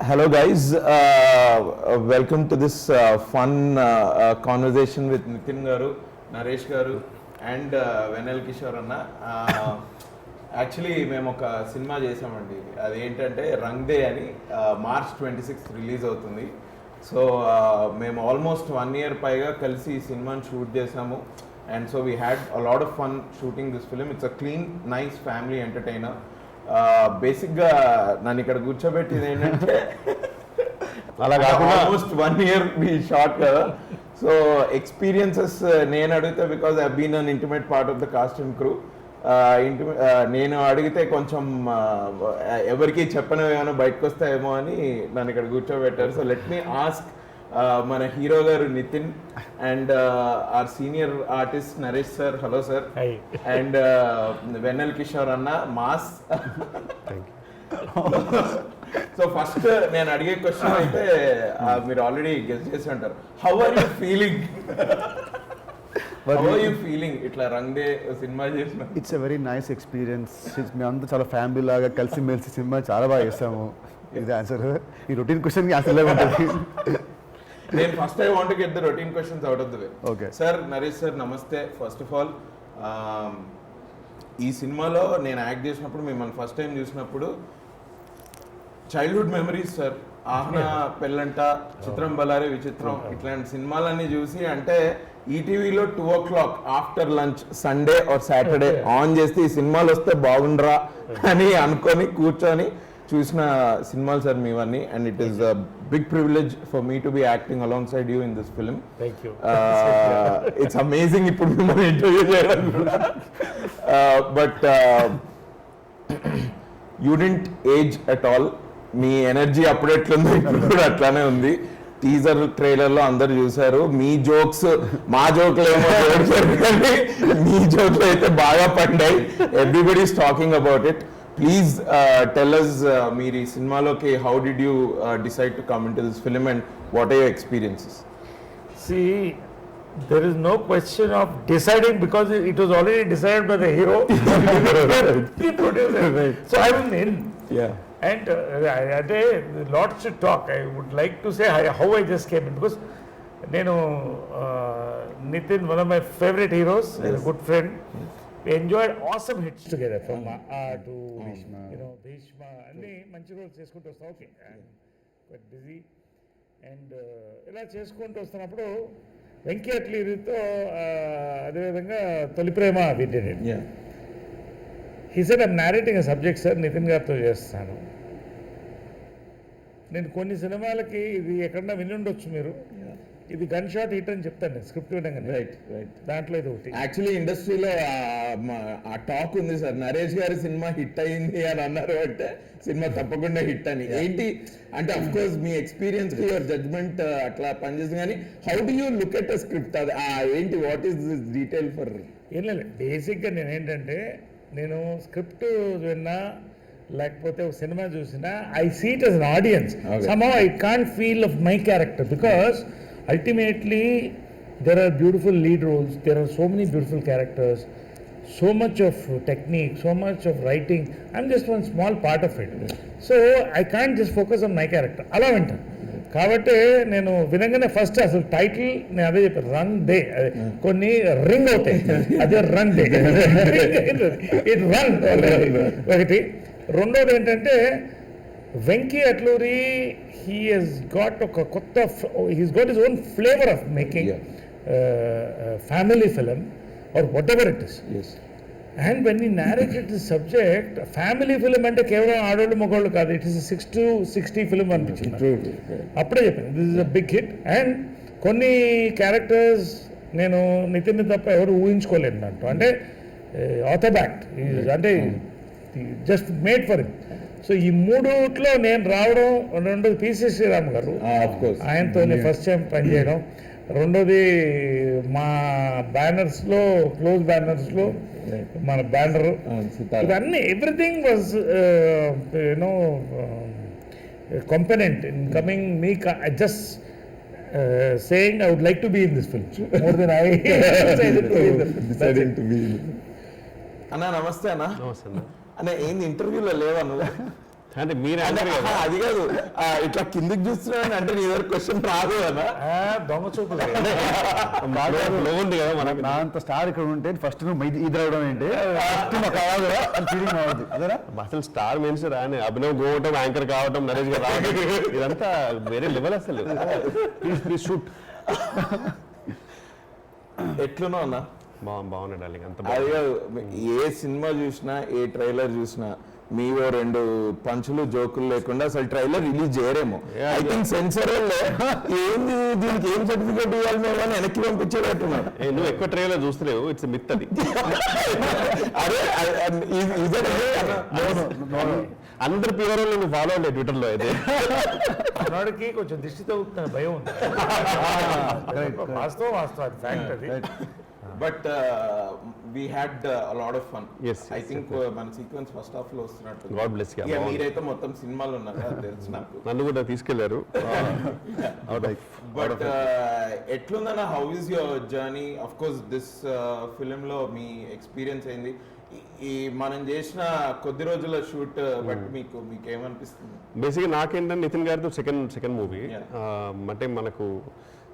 Hello, guys. Welcome to this fun conversation with Nitin Garu, Naresh Garu, and Venel Kishore Anna. Actually మేము ఒక cinema చేసామండి, అది ఏంటంటే రంగ్ దే అని మార్చ్ 26 రిలీజ్ అవుతుంది. సో మేము ఆల్మోస్ట్ 1 year పైగా కలిసి ఈ సినిమాని షూట్ చేసాము. And so we had a lot of fun shooting this film. It's a clean nice family entertainer. బేసిక్గా నన్ను ఇక్కడ కూర్చోబెట్టింది ఏంటంటే అలా కాకుండా ఆల్మోస్ట్ 1 year మీ షార్ట్ కదా. సో ఎక్స్పీరియన్సెస్ నేను అడిగితే because I been an intimate part of the cost and crew. నేను అడిగితే కొంచెం ఎవరికి చెప్పను ఏమైనా బయటకు వస్తాయేమో అని నన్ను ఇక్కడ కూర్చోబెట్టారు. సో లెట్ మీ ఆస్క్ మన హీరో గారు Nithin and our senior artist Naresh sir. Hello sir. And Vennela Kishore అన్న మాస్. సో ఫస్ట్ నేను అడిగే క్వశ్చన్ అయితే మీరు ఆల్రెడీ గెస్ చేసి ఉంటారు. How are you feeling? How are you feeling? ఇట్లా రంగ్ దే సినిమా చేసిన it's a very nice experience. మేమంతా చాలా ఫ్యామిలీ లాగా కలిసి మెలిసి సినిమా చాలా బాగా చేస్తాము. ఇది ఆన్సర్. ఈ రొటీన్ క్వశ్చన్కి ఆన్సర్ లేక ఉంటుంది. నేను first I want to get the routine questions out of the way. Okay sir. Naresh sir నమస్తే. ఫస్ట్ ఆఫ్ ఆల్ ఈ సినిమాలో నేను యాక్ట్ చేసినప్పుడు, మిమ్మల్ని ఫస్ట్ టైం చూసినప్పుడు చైల్డ్హుడ్ మెమరీస్ సార్. ఆహ్నా, పెళ్ళంట, చిత్రం బలారే విచిత్రం, ఇట్లాంటి సినిమాలన్నీ చూసి అంటే ఈటీవీలో 2 o'clock after lunch Sunday or Saturday on చేస్తే ఈ సినిమాలు వస్తే బాగుండరా అని అనుకొని కూర్చొని చూసిన సినిమాలు సార్ మీవన్నీ. And it is a big privilege for me to be acting alongside you in this film. It's amazing ఇప్పుడు మిమ్మల్ని ఇంటర్వ్యూ చేయడం కూడా. But you didn't age at all. మీ ఎనర్జీ అప్పుడు ఎట్లుందో ఇప్పుడు కూడా అట్లానే ఉంది. టీజర్ ట్రైలర్లో అందరు చూసారు. మీ జోక్స్ మా జోక్లు ఏమో కానీ మీ జోక్లు అయితే బాగా పడ్డాయి. Everybody is talking about it. Please tell us మీరు ఈ సినిమాలోకి how did you decide to come into this film and what are your experiences? See, there is no question of deciding because it was already decided by the hero. The producer. So I was in. Yeah. And అంటే lots to talk. I would like to say how I just came in because నేను Nitin, one of my favorite heroes, yes. A good friend. Yes. We enjoyed awesome hits together from to Bhishma. అన్ని మంచి roles చేసుకుంటూ వస్తాం. Okay, quite busy. And ఇలా చేసుకుంటూ వస్తున్నప్పుడు వెంకీ అట్లీతో అదేవిధంగా తొలి ప్రేమ వింటెడ్. He said I'm narrating a subject sir, Nithin గారితో చేస్తాను. నేను కొన్ని సినిమాలకి ఇది ఎక్కడన్నా విని ఉండొచ్చు మీరు, ఇది గన్ షాట్ హిట్ అని చెప్తాను నేను స్క్రిప్ట్ వినగానే. Right right. దాంట్లో ఇది ఒకటి. యాక్చువల్లీ ఇండస్ట్రీలో ఆ టాక్ ఉంది సార్, నరేష్ గారి సినిమా హిట్ అయింది అని అన్నారు అంటే సినిమా తప్పకుండా హిట్ అని. ఏంటి అంటే అఫ్ కోర్స్ మీ ఎక్స్పీరియన్స్ కి యువర్ జడ్జ్మెంట్ అట్లా పనిచేస్తుంది, కానీ how do you look at a script? అది ఏంటి, what is this detail for? ఏం లేదు, బేసిక్గా నేనేంటంటే నేను స్క్రిప్ట్ విన్నా లేకపోతే ఒక సినిమా చూసినా I see it as an audience. Somehow I can't feel of my character because ultimately there are beautiful lead roles, there are so many beautiful characters, so much of technique, so much of writing. I'm just one small part of it, so I can't just focus on my character. అలా వింటాను కాబట్టి నేను వినగానే first అసలు title నేను అదే చెప్పాను, రంగ్ day. కొన్ని రింగ్ అవుతాయి, అదే రంగ్ డే. ఇట్ రంగ్ ఒకటి. రెండోది ఏంటంటే Venky Atluri, he has got a kotta, he's got his own flavor of making family film or whatever it is. Yes. And when he narrated the subject, family film ante kevalam aadollu mogollu kaadu, it is a 6 to 60 film anpichindi. Appude cheppanu this is a big hit. And konni characters nenu Nitin ni tappa evaru ఊహించుకోలేదు అంటూ, అంటే ఆథోబాక్ట్ అంటే just made for him. So ఈ మూడుట్లో నేను రావడం, రెండోది PC Sriram గారు, ఆయనతో first time పనిచేయడం, రెండోది మా బ్యానర్స్లో క్లోజ్ బ్యానర్స్లో మన బ్యానర్, ఇవన్నీ everything was you know కంపెనెంట్ in coming me. Just saying I would like to be in this film more than I decided to be. అన్నా నమస్తే. అన్న ఏంది ఇంటర్వ్యూలో లేవా నువ్వు? అంటే మీరు యాంకర్ కదా, అది కాదు, ఇట్లా కిందికి చూస్తున్నాను అంటే నీ దగ్గర క్వశ్చన్ రాదు కదా. దొంగ చూపులు. లో ఉంది కదా మనకు. నా అంత స్టార్ ఇక్కడ ఉంటే ఫస్ట్ నువ్వు ఇది రావడం ఏంటి, ఫస్ట్ మాకు కావాలి కదా అని ఫీలింగ్ రావద్దు అదేనా. అసలు స్టార్ మీన్స్ రాని అభినవ్ గోవటం, యాంకర్ కావటం, నరేష్ గారు రావడం, ఇదంతా వేరే లెవెల్ అసలు. Please shoot. ఎట్లునో అన్నా బాగున్నాడు డార్లింగ్, అంత అది కాదు, ఏ సినిమా చూసినా ఏ ట్రైలర్ చూసినా మీవో 2 పంచులు జోకులు లేకుండా అసలు ట్రైలర్ రిలీజ్ చేయరేమో. ఐ థింక్ సెన్సర్ ఏంది దీనికి ఏం సర్టిఫికేట్ ఇవ్వాలి మేము అని వెనక్కి పంపించేటట్టున్నాడు. నువ్వు ఎక్కువ ట్రైలర్ చూస్తలేవు, ఇట్స్ మిత్ అది. అదే అందరు ప్యూర్ నువ్వు ఫాలో అవ్వలే ట్విట్టర్ లో అయితే. మనోడికి కొంచెం దిష్టి తగ్గుతున్న భయం ఉంది. వాస్తవం అది ఫ్యాక్ట్ అది. But we had lot of fun. Yes, I yes, think మన సీక్వెన్స్ ఫస్ట్ హాఫ్ లో వస్తున్నట్టు. God bless you. ఇక మీరైతే మొత్తం సినిమాలు ఉన్నారు కదా, తెలుసు నాకు. నన్ను కూడా తీసుకెళ్లారు. బట్ ఎట్లుందన్న, how is your journey? Of course this film లో మీ ఎక్స్పీరియన్స్ అయింది, ఈ మనం చేసిన కొద్ది రోజుల షూట్ బట్ మీకేమనిపిస్తుంది? బేసిక్గా నాకేంటంటే నితిన్ గారితో సెకండ్ మూవీ. అంటే మనకు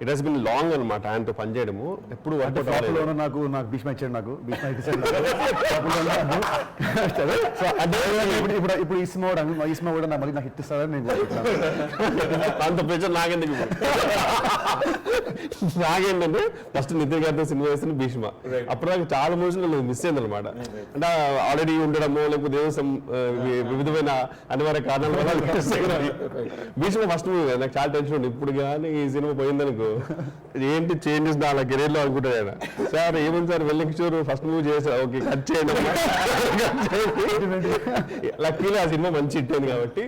ఇట్ హస్ బిన్ లాంగ్ అనమాట ఆయనతో పనిచేయడము. ఎప్పుడు నాకు భీష్మ ఇచ్చాడు, నాకు భీష్మ ఇచ్చాడు. ఇప్పుడు ఈ సినిమా కూడా మళ్ళీ నాకు హిట్ ఇస్తారని నేను అంత ప్రెషర్ నాకెందుకు. నాకేంటంటే ఫస్ట్ నితిన్ గారితో సినిమా వేస్తున్న భీష్మ. అప్పుడు నాకు చాలా మూవీస్ నేను మిస్ అయింది అనమాట. అంటే ఆల్రెడీ ఉండడము లేకపోతే వివిధమైన అనివార్య కారణాల వల్ల భీష్మ ఫస్ట్ మూవీ నాకు చాలా టెన్షన్ ఉంది. ఇప్పుడు కానీ ఈ సినిమా పోయిందనుకో ఏంటి చేంజెస్ నా కెరీర్ లో అనుకుంటాడు ఆయన. సార్ ఏముంది సార్, వెల్లికిషోర్ ఫస్ట్ మూవీ చేసా, ఓకే కట్ చేయండి. లక్కీలో ఆ సినిమా మంచి హిట్ అయింది కాబట్టి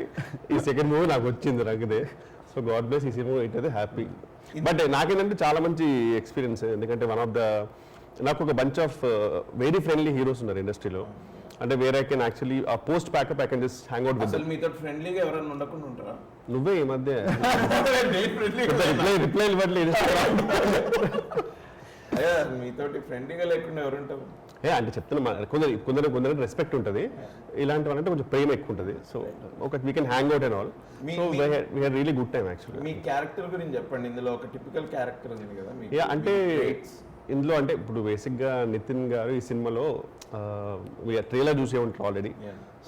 ఈ సెకండ్ మూవీ నాకు వచ్చింది నాకుదే. సో గాడ్ బ్లెస్, ఈ సినిమా హిట్ అయితే హ్యాపీ. బట్ నాకేంటంటే చాలా మంచి ఎక్స్పీరియన్స్, ఎందుకంటే నాకు ఒక bunch of very friendly heroes ఉన్నారు ఇండస్ట్రీలో. అంటే వేరే I can actually post pack up I can just hang out with them. మీతో ఫ్రెండ్లీగా ఎవరైనా ఉండకుండా ఉంటారా? నువ్వే ఈ మధ్య రిప్లై ఇవ్వట్లేదు. మీతోటి ఫ్రెండ్లీగా లేకుండా ఎవరుంటారు? అంటే చెప్తున్నా, కొందరు రెస్పెక్ట్ ఉంటుంది, ఇలాంటి వాళ్ళంటే కొంచెం ప్రేమ ఎక్కువ ఉంటుంది. సో ఒక we can hang out and all. So we had really good time actually. Me character గురించి చెప్పండి. ఇందులో ఒక టిపికల్ క్యారెక్టర్ ఉంది కదా అంటే ఇందులో అంటే ఇప్పుడు బేసిక్గా నితిన్ గారు ఈ సినిమాలో ట్రైలర్ చూసే ఉంటారు ఆల్రెడీ.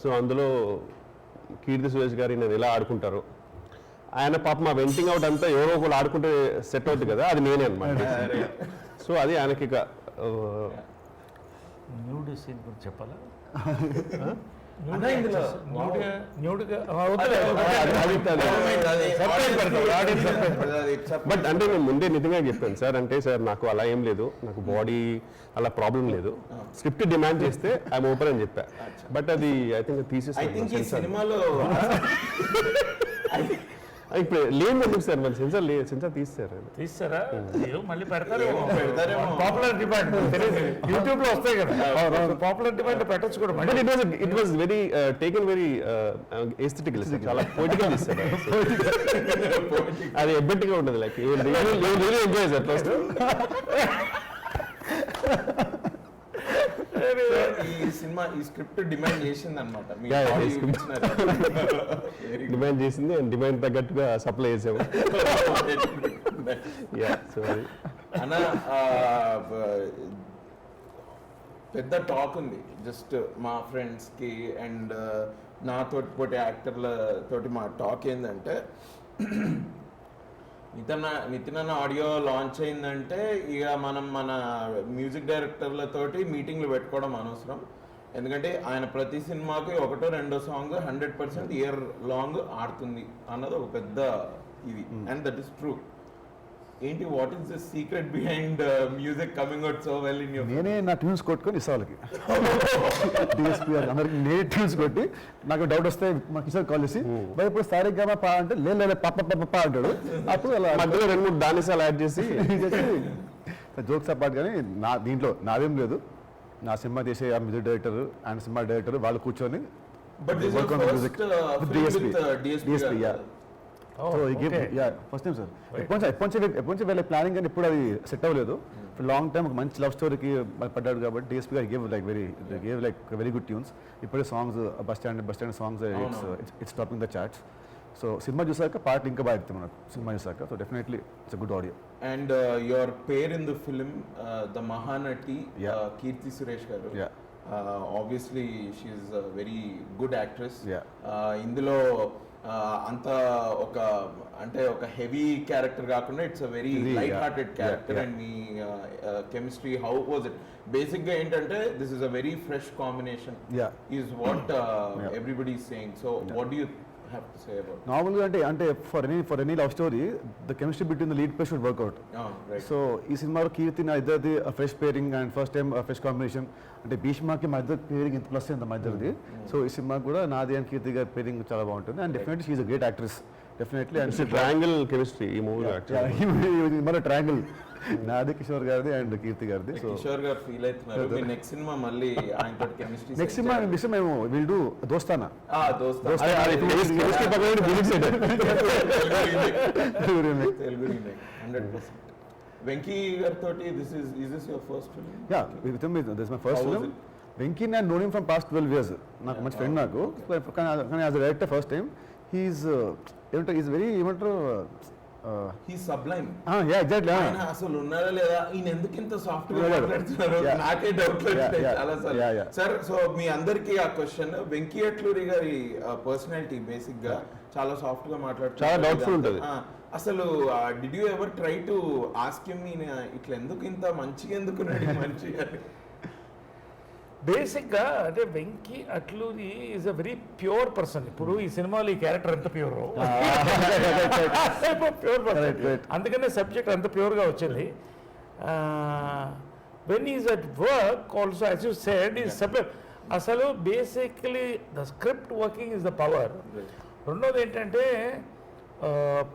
సో అందులో కీర్తి సురేష్ గారు నేను ఎలా ఆడుకుంటారు, ఆయన పాప మా వెంటింగ్ అవుట్ అంతా ఎవరో ఒకళ్ళు ఆడుకుంటే సెట్ అవుతుంది కదా, అది నేనే అనమాట. సో అది ఆయనకి ఇక న్యూడ్ సీన్ గురించి చెప్పాలా? బట్ అంటే నేను ముందే నిజంగా చెప్పాను సార్, అంటే సార్ నాకు అలా ఏం లేదు, నాకు బాడీ అలా ప్రాబ్లం లేదు, స్క్రిప్ట్ డిమాండ్ చేస్తే ఐఎమ్ ఓపెన్ అని చెప్పా. బట్ అది ఐ థింక్ తీసేసి సినిమాలో ఇప్పుడు లేదు ఎందుకు సార్, మరి సెన్సార్ తీస్తారా మళ్ళీ పెడతారేమో. పాపులర్ డిమాండ్ యూట్యూబ్ లో వస్తాయి కదా, పాపులర్ డిమాండ్ పెట్టచ్చు కూడా. But it was very taken very aesthetical, చాలా పొయిటికల్ తీస్తారు. అది ఎబ్బెట్ గా ఉంటుంది, లైక్ ఎంజాయ్ సార్ ఫస్ట్. ఈ సినిమా ఈ స్క్రిప్ట్ డిమాండ్ చేసింది అనమాట, డిమాండ్ చేసింది, డిమాండ్ తగ్గట్టుగా సప్లై చేసాము. అన్న పెద్ద టాక్ ఉంది జస్ట్ మా ఫ్రెండ్స్ కి అండ్ నాతోటి పోటీ యాక్టర్ల తోటి మా టాక్ ఏంటంటే, నితిన్ అన్న ఆడియో లాంచ్ అయిందంటే ఇక మనం మన మ్యూజిక్ డైరెక్టర్లతోటి మీటింగ్లు పెట్టుకోవడం అనవసరం, ఎందుకంటే ఆయన ప్రతి సినిమాకి 1 or 2 సాంగ్ 100% ఇయర్ లాంగ్ ఆడుతుంది అన్నది ఒక పెద్ద ఇది. And that is true. ఏంటి, what is the secret behind music coming out so well in your? నేనే నా ట్యూన్స్ కొట్టుకొని ఇస్తా వాళ్ళకి, డిఎస్పీ అందరికి నేనే ట్యూన్స్ కొట్టి, నాకు డౌట్ వస్తే మా కిషోర్ కాల్ చేసి మరి ఇప్పుడు సారీగా పా అంటే లేదు పప్ప అంటాడు. అప్పుడు అలా 2-3 దానిసాలు యాడ్ చేసి జోక్స్ అపార్ట్. కానీ దీంట్లో నాదేం లేదు, నా సినిమా చేసే ఆ music director and cinema director వాళ్ళు కూర్చొని ఫస్ట్ టైం సార్. ఎప్పటి నుంచి వెళ్ళే ప్లానింగ్ కానీ ఇప్పుడు అది సెట్ అవ్వలేదు. లాంగ్ టైం ఒక మంచి లవ్ స్టోరీకి పడ్డాడు కాబట్టి డిఎస్పీ గారు gave like very good tunes. ఇప్పుడే songs bus stand songs it's topping the charts. So సినిమా చూసాక పాటలు ఇంకా బాగా ఎత్తాం మనకు సినిమా చూసాక. So definitely it's good audio. And your pair in the film the Mahanati Keerthy Suresh గారు. Obviously she's very good actress. ఇందులో అంత ఒక అంటే ఒక హెవీ క్యారెక్టర్ కాకుండా it's a very light hearted character. And మీ chemistry how was it? Basic గా ఏంటంటే this is a very fresh combination is what everybody is saying. So what do you have to say about నార్మల్గా అంటే for any love story the chemistry between the lead pair should work out. So ఈ సినిమాలో కీర్తి నా ఇద్దరిది fresh pairing and first time fresh combination. అంటే భీష్మకి మా ఇద్దరు పేరింగ్ ఇంత ప్లస్ ఇంత మా ఇద్దరిది. సో ఈ సినిమా కూడా నాది అండ్ కీర్తి గారి పేరింగ్ చాలా బాగుంటుంది. And definitely she is a great actress definitely. And triangle chemistry ఈ మూవీ మన ట్రయాంగిల్ నాది కిషోర్ గారిది అండ్ కీర్తి గారిది. సో కిషోర్ గారు ఫీల్ అవుతున్నారు మీ నెక్స్ట్ సినిమా మళ్ళీ ఆయనతో కెమిస్ట్రీ నెక్స్ట్ సినిమా మేము will do Dostana. Telugu remake 100%. Venky గారితో this your first film? Yeah with him this my first film. Venky నేను known him from past 12 years. నాకు మంచి ఫ్రెండ్ నాకు. కానీ as a director first time he's ఏమంటారు ఈజ్ వెరీ ఏమంటారు హీ సబ్లైమ్. Yeah exactly. ఆయన అసలు ఉన్నారా లేదా, ఈయన ఎందుకు ఇంత సాఫ్ట్ గా మాట్లాడుతున్నారు నాకే డౌట్ చాలా సార్. సో మీ అందరికి ఆ క్వశ్చన్, వెంకీ అట్లూరి గారి పర్సనాలిటీ బేసిక్ గా చాలా సాఫ్ట్ గా మాట్లాడుతారు, చాలా డౌట్ఫుల్ ఉంటుంది. అసలు did you ever try to ask him ఈయన ఇట్లా ఎందుకు ఇంత మంచిగా ఎందుకు మంచిగా? బేసిక్గా అంటే Venky Atluri is a very pure person. ఇప్పుడు ఈ సినిమాలో ఈ క్యారెక్టర్ ఎంత ప్యూర్ ప్యూర్ పర్సన్, అందుకనే సబ్జెక్ట్ అంత ప్యూర్గా వచ్చింది. When is at work also as you said is subject. అసలు basically the script working is the power. రెండోది ఏంటంటే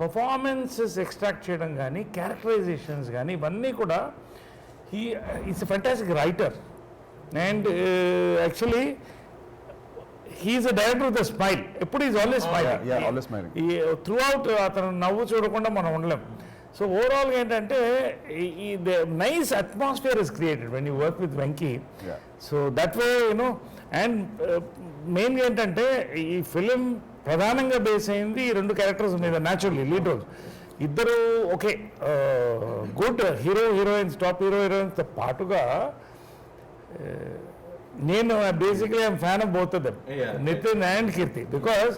పర్ఫార్మెన్సెస్ ఎక్స్ట్రాక్ట్ చేయడం కానీ క్యారెక్టరైజేషన్స్ కానీ ఇవన్నీ కూడా he is a fantastic writer. And actually he is a director with a smile. ఎప్పుడు is always smiling. Always smiling. Through out అతను నవ్వు చూడకుండా మనం ఉండలేం. సో ఓవరాల్గా ఏంటంటే ఈ nice atmosphere is created when you work with Venky. So that way you know. And మెయిన్గా ఏంటంటే ఈ ఫిలిం ప్రధానంగా బేస్ అయింది ఈ రెండు క్యారెక్టర్స్ మీద. న్యాచురల్లీ లీడ్ రోల్స్ ఇద్దరు ఓకే గుడ్ హీరోయిన్స్, టాప్ హీరోయిన్స్తో పాటుగా నేను basically I'm fan of both of them, Nithin and Keerthy, because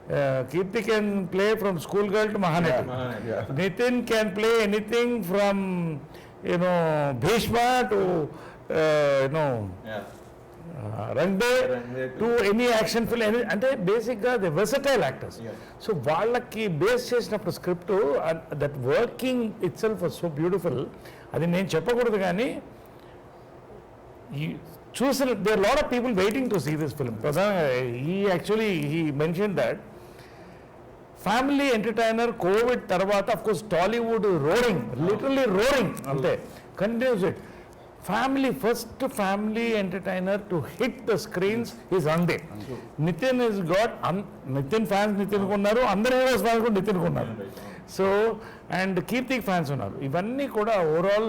Kirti can play from schoolgirl to Mahanati. Nitin can play anything from Bhishma to Rangde to any action film. అంటే బేసిక్గా the versatile actors. So వాళ్ళకి base చేసినప్పుడు script that working it self was so beautiful. అది నేను చెప్పకూడదు కానీ చూసిన there are a lot of people waiting to see this film. He mentioned that family entertainer COVID tarvata, of course Tollywood roaring, literally roaring ante continues it. First family entertainer to hit the screens is Rangde. Nitin has got Nitin fans Nitin kunnaru, andaru heroes fans kuda Nitin kunnaru. So and Kirti fans unnaru. Ivanni kuda overall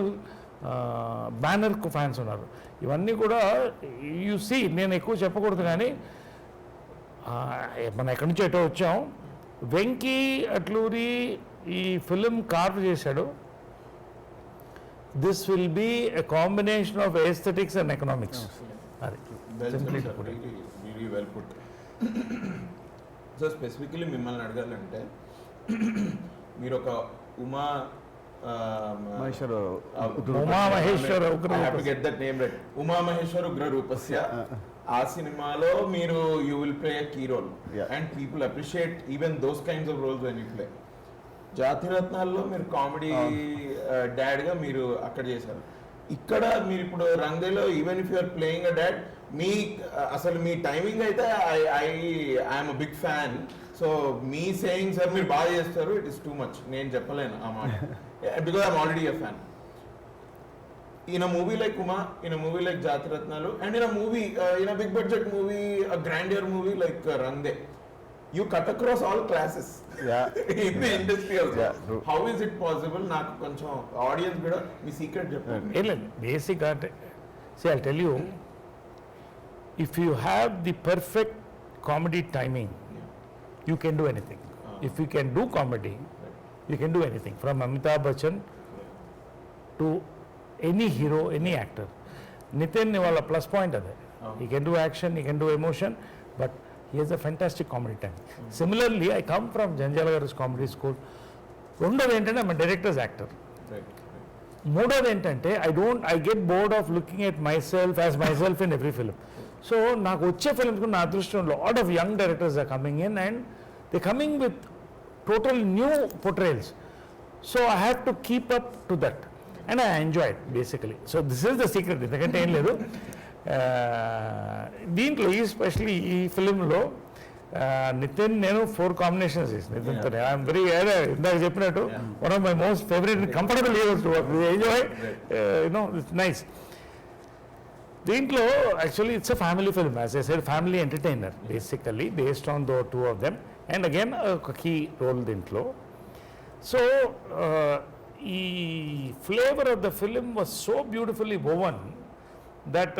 banner కు fans ఉన్నారు. ఇవన్నీ కూడా you see, నేను ఎక్కువ చెప్పకూడదు కానీ మనం ఎక్కడి నుంచి ఎటో వచ్చాం. వెంకీ అట్లూరి ఈ ఫిలిం కార్వ్ చేశాడు. This will be a combination of aesthetics and economics. అది వెల్ పుట్. సో స్పెసిఫికలీ మిమ్మల్ని అడగాలంటే మీరు ఒక ఉమామహేశ్వర ఉగ్ర రూపస్య ఆ సినిమాలో మీరు you will play a key role and people appreciate even those kinds of roles when you play. జాతిరత్నాల్లో మీరు కామెడీ డాడ్ గా మీరు అక్కడ చేశారు. ఇక్కడ మీరు ఇప్పుడు రంగేలో even if you're playing a dad, అసలు మీ టైమింగ్ అయితే I'm a big fan. So మీ సేయింగ్ సార్ మీరు బాగా చేస్తారు, ఇట్ ఇస్ టూ మచ్, నేను చెప్పలేను ఆ మాట, because I'm already a fan. In a movie like Uma, in a movie like Jatiratnalu, and in a movie, in a big budget movie, a grandeur movie like Rangde, you cut across all classes Yeah. in the industry also. Yeah, true. How is it possible? నాకు కొంచెం audience కూడా మీ secret చెప్పండి. ఏం లేదు బేసిక్గా అంటే see I tell you if you have the perfect comedy timing you can do anything. If you can do comedy you can do anything from Amitabh Bachchan to any hero any actor. Nithin వాళ్ళ plus point అదే, he can do action, he can do emotion, but he he's a fantastic comedy time. Similarly I come from Jandhyala గారి comedy school. రెండోది ఏంటంటే I'm directors actor. మూడోది ఏంటంటే I get bored of looking at myself as myself in every film. So నాకు వచ్చే films కూడా నా అదృష్టం lot of young directors are coming in and they coming with total new portrayals. So I have to keep up to that and I enjoy it basically. So this is the secret, ఎందుకంటే ఏం లేదు దీంట్లో specially ఈ ఫిలింలో నితిన్ నేను 4 combinations చేసిన నితిన్తో. I'm very ఇందాక చెప్పినట్టు one of my most favourite comfortable heroes to work. Enjoy you know it's nice. దీంట్లో actually it's a family film, as I said family entertainer basically based on though 2 of them and again ఒక key role దీంట్లో. So ఈ flavour of the film was so beautifully woven that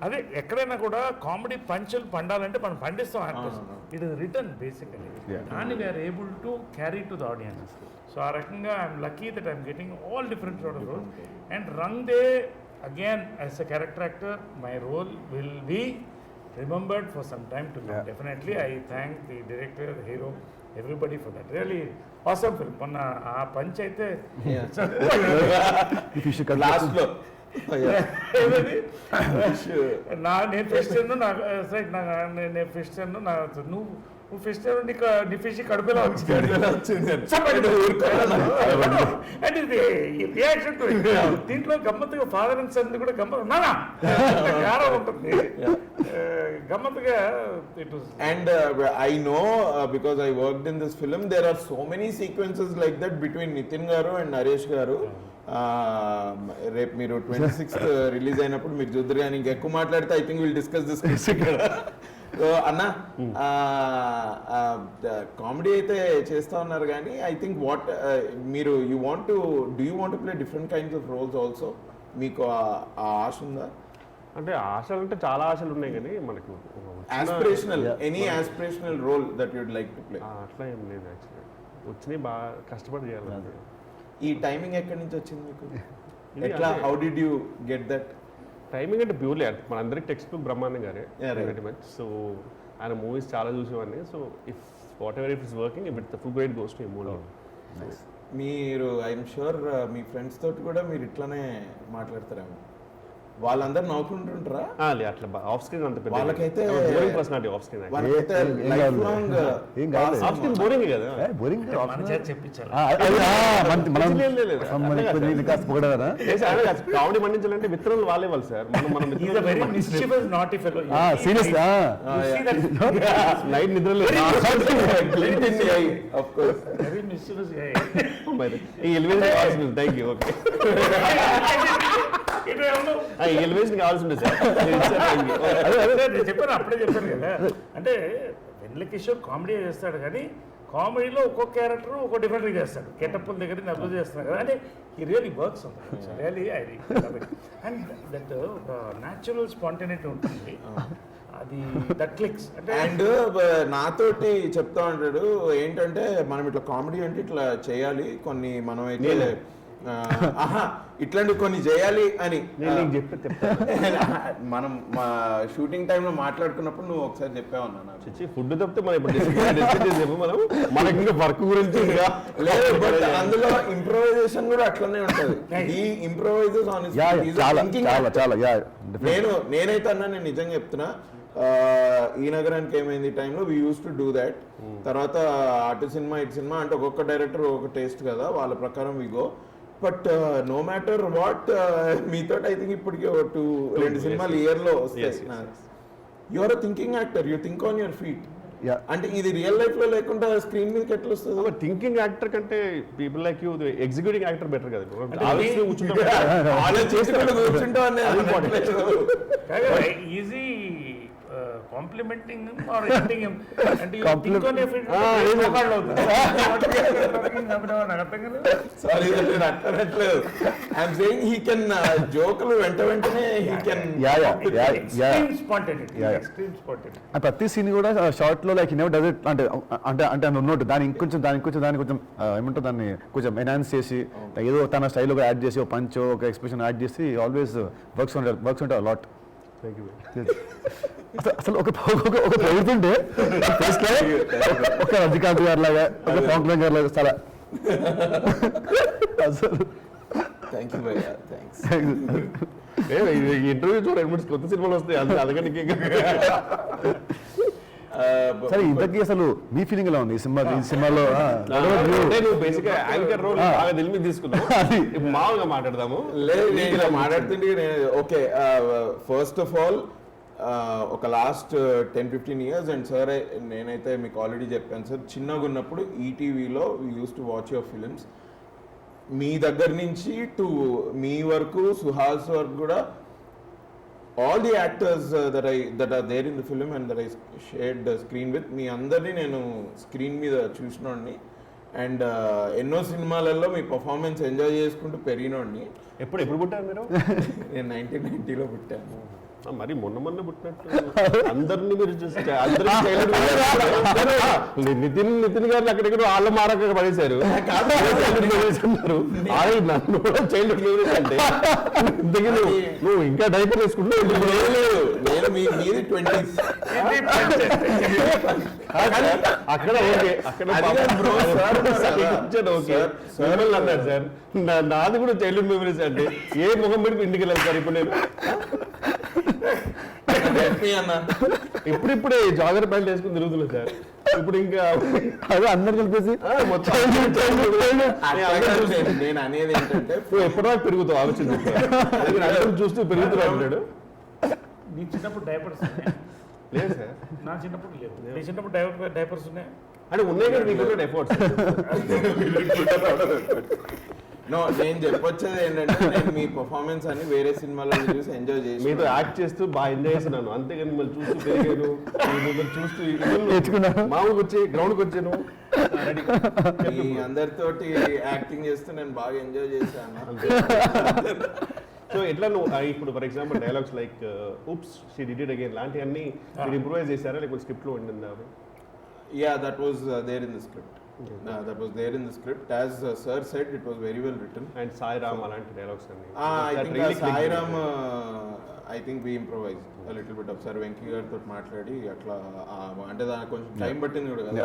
అదే ఎక్కడైనా కూడా comedy పంచులు పండాలంటే మనం పండిస్తాం actors. It is return basically, దాన్ని we're able to carry to the audience. So ఆ రకంగా I'm lucky that I'm getting all different sort of roles. And wrong they again as a character actor my role will be remembered for some time to come. Definitely I thank the director, hero, everybody for that. Really awesome film. మొన్న ఆ punch అయితే last లో నేను fish నేను fish నువ్వు fish నీ fish కడుపులో వచ్చింది. అండ్ ఇది రియాక్షన్ దీంట్లో గమ్మత్తుగా ఫాదర్ అండ్ సన్ కూడా గమ్మత్ గారం ఉంటుంది గమ్మత్తుగా. It was and I know because I worked in this film, there are so many sequences like that between Nitin garu and Naresh garu. రేపు మీరు 26th రిలీజ్ అయినప్పుడు మీరు చూద్దరు, కానీ ఇంకెక్కువ మాట్లాడితే I think will discuss this ఇక్కడ. అన్న comedy అయితే చేస్తా ఉన్నారు, కానీ ఐ థింక్ వాట్ మీరు you want to play different kinds of roles also. మీకు ఆ ఆశ ఉందా? అంటే ఆశలు అంటే చాలా ఆశలు ఉన్నాయి, కానీ మనకు aspirational, any aspirational role that you'd like to play? అట్లా ఏం లేదు యాక్చువల్లీ. వచ్చినాయి బాగా కష్టపడి చేయాలి. ఈ టైమింగ్ ఎక్కడి నుంచి వచ్చింది మీకు? ఎట్లా, how did you get that timing? అంటే ప్యూర్లీ మన అందరికి టెక్స్ట్ బుక్ బ్రహ్మాండం గారే వెరీ మచ్. సో ఆయన మూవీస్ చాలా చూసేవాడిని. So if what ever if it's working, if it the full great goes to movie. మీరు ఐఎమ్ షూర్ మీ ఫ్రెండ్స్ తోటి కూడా మీరు ఇట్లానే మాట్లాడతారేమో. వాళ్ళందరూ నవ్వుకుంటుంటారా? అట్లా ఆఫ్ స్క్రీన్ అంత పెద్ద వాళ్ళకైతే personality off screen off screen boring కదా. చెప్పించాలి కామెడీ మండించాలంటే మిత్రులు వాళ్ళే వాళ్ళు సార్. మనం నైట్ నిద్ర థ్యాంక్ యూ. ఓకే ఎలివేషన్ కావాల్సి ఉంటుంది సార్. చెప్పాను అప్పుడే చెప్పాను కదా. అంటే వెన్నెల కిషోర్ కామెడీ చేస్తాడు, కానీ కామెడీలో ఒక్కొక్క క్యారెక్టర్ ఒక్కో డిఫరెంట్గా చేస్తాడు. గెటప్పుల దగ్గర అబ్జర్వ్ చేస్తున్నాడు కదా, అంటే ఈ రియలీ వర్క్స్ ఉంటుంది రియలీ. అండ్ దట్ ఒక న్యాచురల్ స్పాంటేనిటీ ఉంటుంది, అది దట్ క్లిక్స్. అంటే అండ్ నాతోటి చెప్తా ఉంటాడు ఏంటంటే, మనం ఇట్లా కామెడీ అంటే ఇట్లా చేయాలి, కొన్ని మనం అయితే ఇట్లాంటి కొన్ని చేయాలి అని మనం మా షూటింగ్ టైంలో మాట్లాడుకున్నప్పుడు నువ్వు ఒకసారి చెప్పావన్నా. ఫుడ్ తప్పితే మనం ఇప్పుడు మనం మనకి ఇంకా వర్క్ గురించి లేదు, బట్ అందులో ఇంప్రూవైజేషన్ కూడా అట్లనే ఉంటుంది. ఈ ఇంప్రూవైజెస్ నేనైతే అన్నా, నేను నిజంగా చెప్తున్నా, ఈ నగరానికి ఏమైంది టైంలో we use to do that. తర్వాత అటు సినిమా ఇటు సినిమా అంటే ఒక్కొక్క డైరెక్టర్ ఒక టేస్ట్ కదా, వాళ్ళ ప్రకారం we go. But no matter what మీతో ఐ థింక్ ఇప్పటికి 2 సినిమాలు ఇయర్లో వస్తాయి. You are a thinking actor, you think on your feet. అంటే ఇది రియల్ లైఫ్ లో లేకుండా స్క్రీన్ మీదకి ఎట్లా వస్తుంది? థింకింగ్ యాక్టర్ కంటే people like you executing actor better కదా. Is he complimenting or hinting him అంటే you Compliment- think on if it మోకాళ్ళు అవుతుంది నాకు అర్థం కాలేదు. సారీ నేను అట్టనట్లేదు. ఐఎమ్ సేయింగ్ హీ కెన్ జోకులు వెంటనే he can Extreme spontaneity. Yeah, yeah. Extreme spontaneity. ఆ ప్రతి సీన్ కూడా షార్ట్ లో లైక్ నెవర్ డస్ ఇట్ అంటే అంటే అంటే ఉన్నట్టు దాని ఇంకొంచెం దాని కొంచెం ఏమంటారు దాన్ని కొంచెం ఎన్హాన్స్ చేసి ఏదో తన స్టైల్ ఒక యాడ్ చేసి ఒక పంచ్ ఒక ఎక్స్ప్రెషన్ యాడ్ చేసి ఆల్వేస్ వర్క్స్ ఉంటారు లాట్. Thank you. అసలు ఒక ప్రభుత్వంటే ఒక రజనీకాంత్ గారి లాగా ఒక పవన్ కళ్యాణ్ గారి లాగా చాలా అసలు థ్యాంక్ యూ భయ్యా, థ్యాంక్స్. ఈ ఇంటర్వ్యూ చూడ కొత్త సినిమాలు వస్తాయి అందుకని నీకు ఇంకా సరే ఇంతకీ అసలు మీ ఫీలింగ్ ఎలా ఉంది ఈ సినిమాలో అంటే నువ్వు బేసిక్ యాంకర్ రోల్ బాగా తెలిమి తీసుకున్నావు. ఇప్పుడు మామూలుగా మాట్లాడదాము. లేదు నేను ఇలా మాట్లాడుతుంటే ఓకే ఫస్ట్ ఆఫ్ ఆల్ ఒక లాస్ట్ 10-15 ఇయర్స్ అండ్ సార్ నేనైతే మీకు ఆల్రెడీ చెప్పాను సార్, చిన్నగా ఉన్నప్పుడు ఈటీవీలో we use to watch your films. మీ దగ్గర నుంచి టు మీ వరకు సుహాస్ వరకు కూడా all the actors that are there in the film and that I shared screen with మీ అందరినీ నేను స్క్రీన్ మీద చూసినోడిని అండ్ ఎన్నో సినిమాలలో మీ పర్ఫార్మెన్స్ ఎంజాయ్ చేసుకుంటూ పెరిగినోడిని. ఎప్పుడు పుట్టారు మీరు? నేను 1990లో పుట్టాను. మరి మొన్న పుట్టినట్టు అందరినీ మీరు చూస్తే నితిన్ గారిని అక్కడెక్కడ వాళ్ళ మారక పడేశారు. నన్ను కూడా చైల్డ్హుడ్ మెమరీస్ అంటే ఇంతకీ నువ్వు ఇంకా డైపర్ వేసుకుంటున్నావు. నేను మీది 20s. అక్కడ ఓకే అక్కడ ఓకే అన్నారు సార్. నాది కూడా చైల్డ్హుడ్ మెమరీస్ అంటే ఏ ముఖం పెట్టి ఇంటికి వెళ్ళాలి సార్. ఇప్పుడు నేను ఇప్పుడిప్పుడే జాగర్ ప్యాంట్ వేసుకుని తిరుగుతున్నాను సార్. ఇప్పుడు ఇంకా అదే అందరు కలిపేసి మొత్తం నేను అనేది ఏంటంటే నువ్వు ఎప్పటిదాకా పెరుగుతావు ఆలోచన చూస్తూ పెరుగుతున్నావు అంటాడు. నీ చిన్నప్పుడు డైపర్స్ లేదు సార్, నా చిన్నప్పుడు లేదు. నీ చిన్నప్పుడు డైపర్స్ ఉన్నాయి అంటే ఉన్నాయి కానీ నీకు ఎఫర్ట్స్. నో నేను చెప్పొచ్చేది ఏంటంటే నేను మీ పర్ఫార్మెన్స్ అని వేరే సినిమాలలో చూసి ఎంజాయ్ చేసి మీతో యాక్ట్ చేస్తూ బాగా ఎంజాయ్ చేస్తున్నాను. అంతేగాని మిమ్మల్ని చూస్తూ పెరిగాను, మిమ్మల్ని చూస్తూ నేర్చుకున్నాను. మామూలుగా వచ్చి గ్రౌండ్కి వచ్చాను. మీ అందరితోటి యాక్టింగ్ చేస్తూ నేను బాగా ఎంజాయ్ చేశాను. సో ఎట్లా నువ్వు ఇప్పుడు for example dialogues like oops she did it again లాంటివన్నీ మీరు ఇంప్రూవైజ్ చేశారా లేకపోతే స్క్రిప్ట్లో ఉండిందా? Yeah, that was there in the script. That was there in the script. As sir said, it was very well written. And Sai Ram అలాంటి dialogues అన్ని I think Sai Ram, I think we improvised a little bit of Sir Venki గారితో మాట్లాడి అట్లా అంటే దానికి కొంచెం time పట్టింది కూడా కదా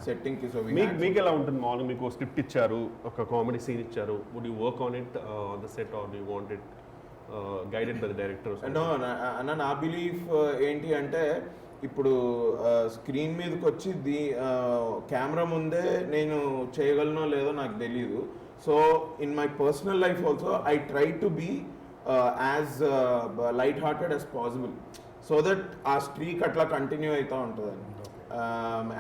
సెట్టింగ్ కి. సో మీకు ఎలా ఉంటుంది మామూలుగా? మీకు స్క్రిప్ట్ ఇచ్చారు, ఒక కామెడీ సీన్ ఇచ్చారు, would you work on it on the set or you want it guided by the director? అన్న నా బిలీఫ్ ఏంటి అంటే ఇప్పుడు స్క్రీన్ మీదకి వచ్చి కెమెరా ముందే నేను చేయగలనో లేదో నాకు తెలియదు. So in my personal life also I try to be as light hearted as possible so that ఆ స్ట్రీక్ అట్లా కంటిన్యూ అవుతూ ఉంటుందని.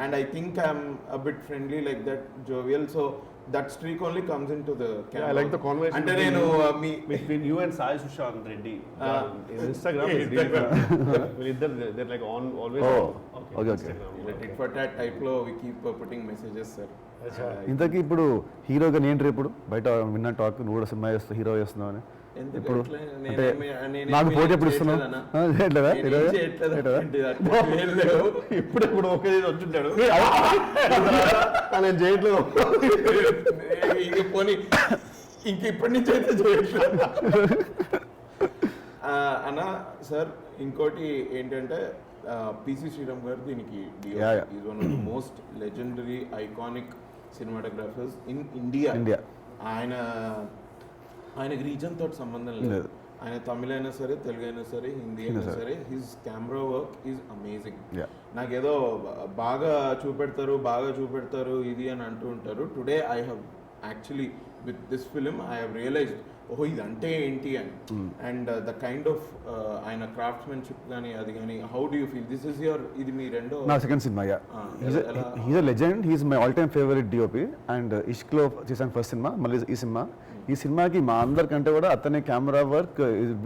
And I think I'm a bit friendly like that jovial. So that streak only comes into the camera. Yeah, I like the conversation అంటే నేను between you and Sai Sushant Reddy in Instagram. They're like on always okay. tit for tat type లో we keep putting messages sir. ఇంతకీ ఇప్పుడు హీరోగా నేను రేపు బయట విన్న టాక్ నువ్వు కూడా సినిమా చేస్తావు, హీరో చేస్తున్నావు అని. ఇప్పుడు అంటే నాకు పోటీ ఎప్పుడు ఇస్తున్నావు? ఇప్పుడు ఒకే వచ్చింటాడు నేను చేయట్లేదు. పోనీ ఇంక ఇప్పటి నుంచి అయితే చేయట్లేదు అన్న. సార్ ఇంకోటి ఏంటంటే పిసి శ్రీరామ్ గారు దీనికి is one of the most legendary iconic cinematographers in India. ఆయనకి రీజన్ తోటి సంబంధం లేదు. ఆయన తమిళ అయినా సరే, తెలుగు అయినా సరే, హిందీ అయినా సరే, his camera work is amazing. నాకేదో బాగా చూపెడతారు ఇది అని అంటూ ఉంటారు. Today I have actually with this film I have realised ఓహో ఇది అంటే ఏంటి అని. అండ్ ద కైండ్ ఆఫ్ ఆయన క్రాఫ్ట్స్మెన్షిప్ కానీ అది కానీ how do you feel this is your ఇది మీ రెండో నా సెకండ్ సినిమా. He's a legend, he's my all time favourite DOP. అండ్ ఇష్క్లో చేశాను ఫస్ట్ సినిమా, మళ్ళీ ఈ సినిమాకి మా అందరికంటే కూడా అతని camera work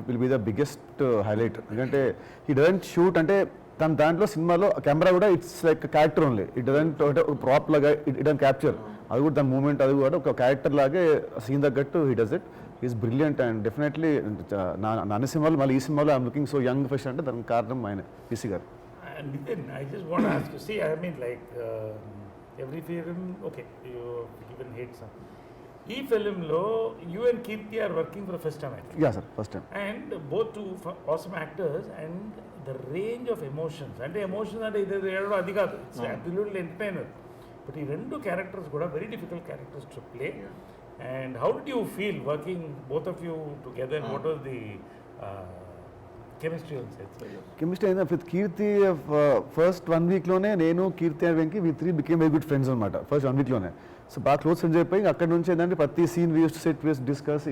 will be the biggest highlight. ఎందుకంటే హీ డజంట్ షూట్ అంటే తన దాంట్లో సినిమాలో కెమెరా కూడా it's like character only, it doesn't prop లాగా ఇట్ డజంట్ క్యాప్చర్, అది కూడా దాని మూమెంట్ అది కూడా ఒక క్యారెక్టర్ లాగే సీన్ తగ్గట్టు he does it. Is brilliant and definitely అన్ని సినిమాలు మళ్ళీ ఈ సినిమాలో I'm looking so young fresh అంటే దానికి కారణం ఆయన పీసీ గారు. And Nitin, I just want to ask you, see, I mean, like, every film, okay, you even hate some. ఈ ఫిలింలో you and Keerthy are working for first time, yeah sir, first time. And both two awesome actors, and the range of emotions, అంటే emotions అంటే ఇది ఏడో అది కాదు, it's absolutely entertainer. But ఈ రెండు క్యారెక్టర్స్ కూడా very difficult characters to play. And how did you feel working both of you together? What was the chemistry on set? Chemistry అయినా విత్ కీర్తి ఫస్ట్ 1 వీక్లోనే నేను Keerthy and Venky we 3 became very good friends అనమాట first 1 వీక్లోనే. So బాగా close friends అయిపోయి అక్కడ నుంచి ఏంటంటే ప్రతి scene we use to set ways discuss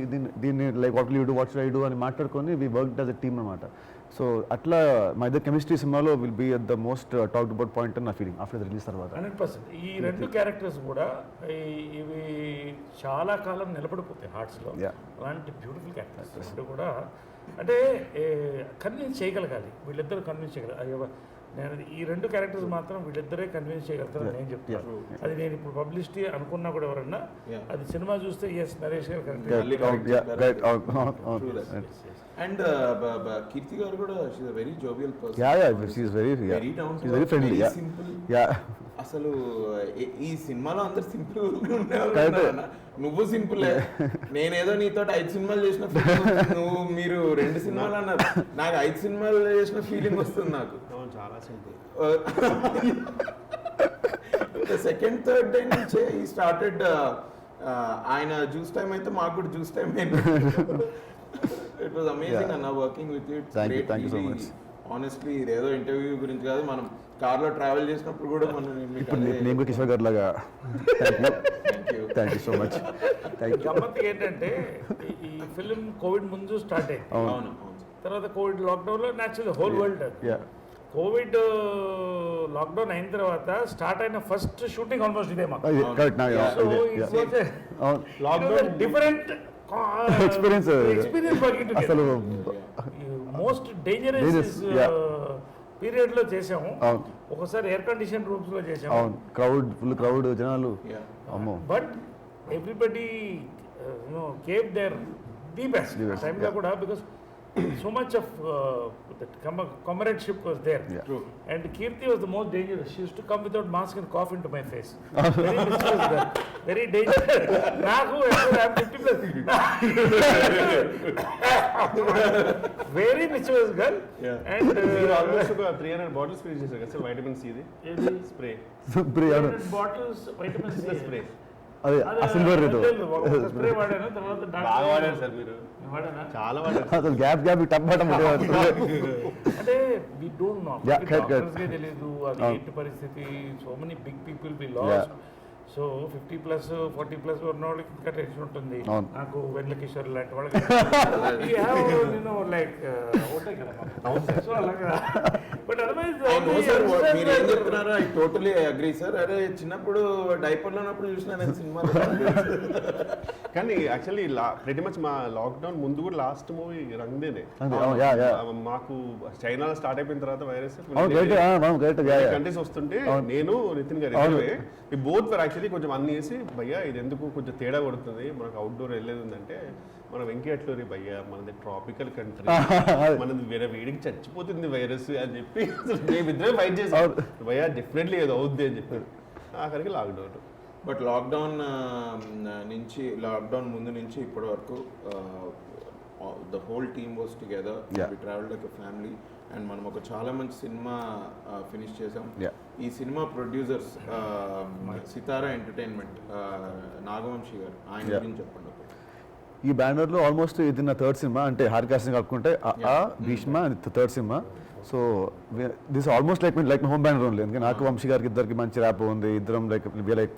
దీన్ని like what you do what should I do అని మాట్లాడుకొని we work as a team అనమాట. సో అట్లా మా ఇద్దరు కెమిస్ట్రీ సినిమాలో will be at the most talked about point అని నా ఫీలింగ్ ఆఫ్టర్ ద రిలీజ్ తర్వాత. 100%. ఈ రెండు క్యారెక్టర్స్ కూడా ఇవి చాలా కాలం నిలబడిపోతాయి హార్ట్స్లో. అలాంటి బ్యూటిఫుల్ క్యారెక్టర్స్ రెండు కూడా, అంటే కన్విన్స్ చేయగలగాలి, వీళ్ళిద్దరు కన్విన్స్ చేయగలగాలి. నేను ఈ రెండు క్యారెక్టర్స్ మాత్రం వీళ్ళిద్దరే కన్విన్స్ చేయగలుగుతారని నేను చెప్తాను. అది నేను ఇప్పుడు పబ్లిసిటీ అనుకున్నా కూడా ఎవరన్నా అది సినిమా చూస్తే ఎస్ నరేష్ గారు కరెక్ట్. అండ్ కీర్తి గారు కూడా she is very jovial person. She is very friendly, simple. Yeah. అసలు ఈ సినిమాలో అందరు సింపుల్ ఉండేవాళ్ళు, నువ్వు సింపులే. నేనేదో నీతో 5 సినిమాలు చేసిన నువ్వు మీరు 2 సినిమాలు అన్నారు, నాకు 5 సినిమాలు చేసిన ఫీలింగ్ వస్తుంది నాకు. చాలా సింపుల్. సెకండ్ థర్డ్ డే నుంచే ఈ స్టార్టెడ్. ఆయన జ్యూస్ టైం అయితే మాకు కూడా జ్యూస్ టైం అయింది. ఇట్ వాజ్ అమేజింగ్ అన్న working with you. Thank you so much. Honestly ఇదేదో ఇంటర్వ్యూ గురించి కాదు, మనం కార్లో ట్రావెల్ చేసినప్పుడు కూడా మనం నేను కిషోర్ గారు లాగా. Thank you so much. గమ్మత్తు ఏంటంటే ఈ ఫిలిం కోవిడ్ ముందు స్టార్ట్ అయింది, అవును. తర్వాత కోవిడ్ లాక్డౌన్లో natural whole world. Covid lockdown అయిన తర్వాత స్టార్ట్ అయిన ఫస్ట్ షూటింగ్ ఆల్మోస్ట్ ఇదే మాకు. డిఫరెంట్ ఎక్స్పీరియన్స్ అసలు మోస్ట్ డేంజరస్ పీరియడ్ లో చేసాము. ఒకసారి ఎయిర్ కండిషన్ రూమ్స్ లో చేసాము. ఫుల్ క్రౌడ్ జనాలు. అమ్మో. But everybody gave their the best టైంలో కూడా, because so much of that comradeship was there. True. And Kirti was the most dangerous. She used to come without mask and cough into my face. Very mischievous girl. Very dangerous. Naku, I'm 50 plus. Very mischievous girl. Yeah. And మీరు almost ఒక 300 bottles finish చేశారు కదా sir, vitamin C the spray. 300 bottles vitamin C spray. అదే silver spray వాడాను. తర్వాత బాగా వాడారు sir మీరు, వాడానా? చాలా వాడారు. అసలు గ్యాప్ టప్పటం అంటే వి డోంట్ నో, డాక్టర్స్కే తెలియదు అది ఏంటి పరిస్థితి. So many big people we lost. So 50+ 40+ ఉన్న వాళ్ళకి ఇంకా టెన్షన్ ఉంటుంది. నాకు వెన్నెల కిషోర్ లాంటి వాళ్ళకి నేను లైక్ ఉంటాయి కదా. సో అలాగా. బట్ మీరు ఏం చెప్తున్నారో ఐ టోటలీ అగ్రీ సార్. అరే చిన్నప్పుడు డైపర్లో ఉన్నప్పుడు చూసిన నేను సినిమాలో. కానీ యాక్చువల్లీ ప్రెటీ మచ్ మా లాక్డౌన్ ముందు కూడా లాస్ట్ మూవీ రంగ్దేనే. మాకు చైనాలో స్టార్ట్ అయిపోయిన తర్వాత వైరస్ కంట్రీస్ వస్తుంటే నేను నితిన్ గారు బోత్ వర్ యాక్చువల్లీ కొంచెం అన్ని వేసి భయ్యా ఇది ఎందుకు కొంచెం తేడా కొడుతుంది, మనకు అవుట్డోర్ వెళ్ళేది ఉందంటే మన వెంకీ అట్లూరి భయ్యా మనది ట్రాపికల్ కంట్రీ, మనది వేరే వేడికి చచ్చిపోతుంది వైరస్ అని చెప్పి మేమిద్దరే ఫైట్ చేసాం. భయ్యా డెఫినెట్లీ ఏదో అవుద్ది అని చెప్పి ఆఖరికి లాక్డౌన్. బట్ లాక్డౌన్ ముందు నుంచి ఇప్పటి వరకు the whole team was together. We travelled like a family. And మనం ఒక చాలా మంచి సినిమా ఫినిష్ చేసాం. ఈ సినిమా ప్రొడ్యూసర్స్ సితారా ఎంటర్టైన్మెంట్ నాగవంశీ గారు, ఆయన గురించి చెప్పండి. ఈ బ్యానర్లో ఆల్మోస్ట్ ఇది నా థర్డ్ సినిమా, అంటే హార్కాస్టింగ్ కలుపుకుంటే భీష్మ థర్డ్ సినిమా. So this almost like my home banner only. ఎందుకంటే నాకు వంశీ గారికి ఇద్దరికి మంచి ర్యాప్ ఉంది, ఇద్దరం లైక్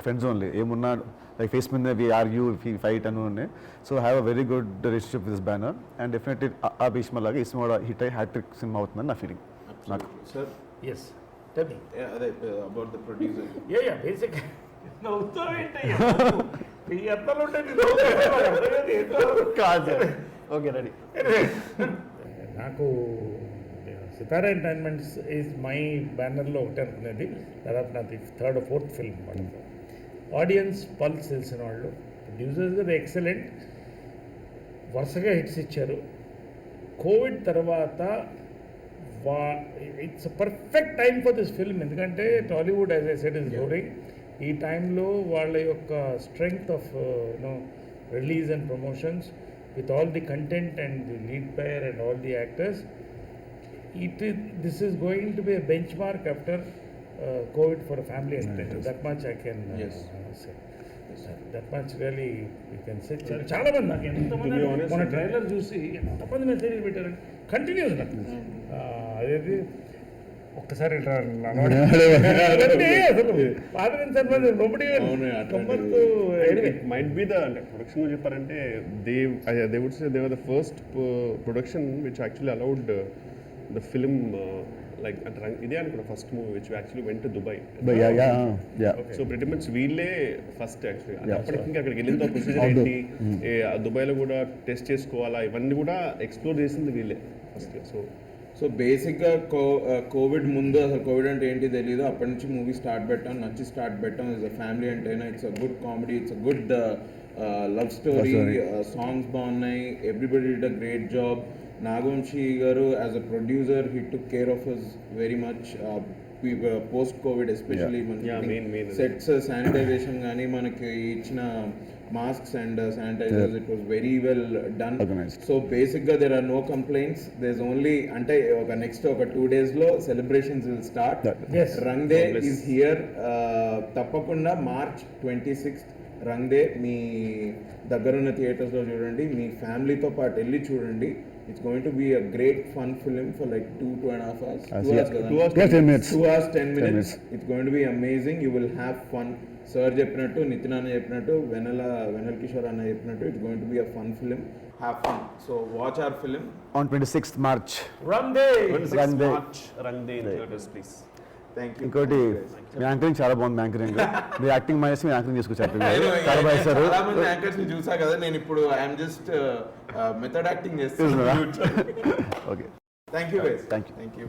ఫ్రెండ్స్ ఓన్లీ. ఏమున్నా లైక్ ఫేస్ మీద వి ఆర్గ్యూ ఫైట్ అని ఉన్నాయి. So have a very good relationship with this banner. And definitely ఆ భీష్మ లాగా ఈ సినిమా కూడా హిట్ అయ్యి హ్యాట్రిక్ సినిమా అవుతుందని నా ఫీలింగ్. నాకు సార్ ఎస్ టెల్ మీ అదే about the producer. Yeah basic నాకు సితారా ఎంటర్టైన్మెంట్స్ ఈజ్ మై బ్యానర్లో ఒకటి అనుకునేది, దాదాపు నాది 3rd or 4th ఫిల్మ్ అనమాట. ఆడియన్స్ పల్స్ తెలిసిన వాళ్ళు, ప్రొడ్యూసర్స్గా ఎక్సలెంట్, వరుసగా హిట్స్ ఇచ్చారు. కోవిడ్ తర్వాత it's perfect time for this film, ఎందుకంటే Tollywood as I said is growing. ఈ టైంలో వాళ్ళ యొక్క strength of release and promotions with all the content and the lead player and all the actors, this is going to be a benchmark after Covid for family entertainment. That much I can say. That much really you can say. చాలా మంది నాకు ఎంతమంది మన trailer చూసి ఎంతమంది message పెట్టారండి continuous నాకు. అదేది ఒక్కసారి మైట్ బి ద అంటే ప్రొడక్షన్ చెప్పారంటే they would say they were the first production which actually allowed the film like అంటే ఇదే అనుకున్నా first movie which actually went to Dubai. So pretty much వీళ్ళే ఫస్ట్ యాక్చువల్లీ. అప్పటికి ఇంకా అక్కడికి వెళ్ళిన ప్రొసీజర్ ఏంటి, దుబాయ్లో కూడా టెస్ట్ చేసుకోవాలా, ఇవన్నీ కూడా ఎక్స్ప్లోర్ చేసింది వీళ్ళే ఫస్ట్. సో బేసిక్గా కోవిడ్ ముందు అసలు కోవిడ్ అంటే ఏంటి తెలియదు, అప్పటి నుంచి మూవీ స్టార్ట్ పెట్టాం, నచ్చి స్టార్ట్ పెట్టాం. It's a family entertainer, it's a good comedy, it's a good love story, songs బాగున్నాయి, everybody did a great job. Nagavamsi గారు as a producer he took care of us very much post covid, especially మనకి sets sanitization కానీ మనకి ఇచ్చిన masks and sanitizers, it was very well done. Organized. So basically there are no complaints. There's only ante oka next oka 2 days lo celebrations will start. Yes. Rang Day is here. Tappakunda March 26th Rang Day మీ దగ్గరున్న థియేటర్స్లో చూడండి, మీ ఫ్యామిలీతో పాటు వెళ్ళి చూడండి. It's going to be a great fun film for like 2.5 hours. 2 hours, 2 hours 10 minutes. 2 hours 10 minutes. It's going to be amazing. You will have fun. Sir చెప్పినట్టు, నితిన్ అన్న చెప్పినట్టు, వెనల్ కిషోర్ అన్న చెప్పినట్టు, it's going to be a fun film. Have fun. So watch hour film on 26th March. Run day. Run Day. Run day please. Thank you. ఇంకోటి మీ anchoring చాలా బాగుంది. Anchoring మీ acting minus మీ anchoring చేసుకొచ్చారు. చాలా బాగా చేశారు. చాలా మంది యాంకర్స్ ని చూసా కదా, నేను ఇప్పుడు ఐఎమ్ జస్ట్ మెథడ్ యాక్టింగ్ చేస్తున్నాను. Okay, thank you guys. Thank you. Thank you.